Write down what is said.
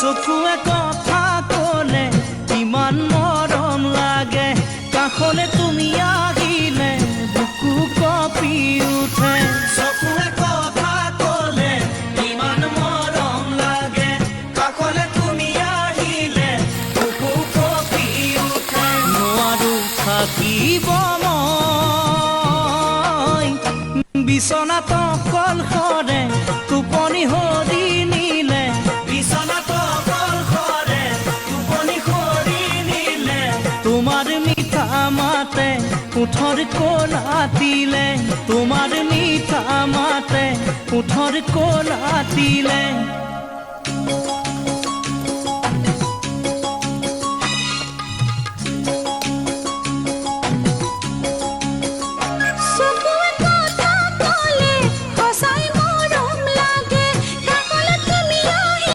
চকুৱে কথা ক'লে ইমান মৰম লাগে, কাষলে তুমি আহিলে বুকু কঁপি উঠে। চকুৱে কথা ক'লে ইমান মৰম লাগে, কাষলে তুমি আহিলে বুকু কঁপি উঠে। নোৱাৰো থাকিব মই বিচনাত অকলশৰে, টোপনি সৰি নিলে বিচনাত অকলশৰে, টোপনি সৰি নিলে তোমাৰ মিঠা মাতে ওঠৰ কোলাতিলে, তোমাৰ মিঠা মাতে ওঠৰ কোলাতিলে।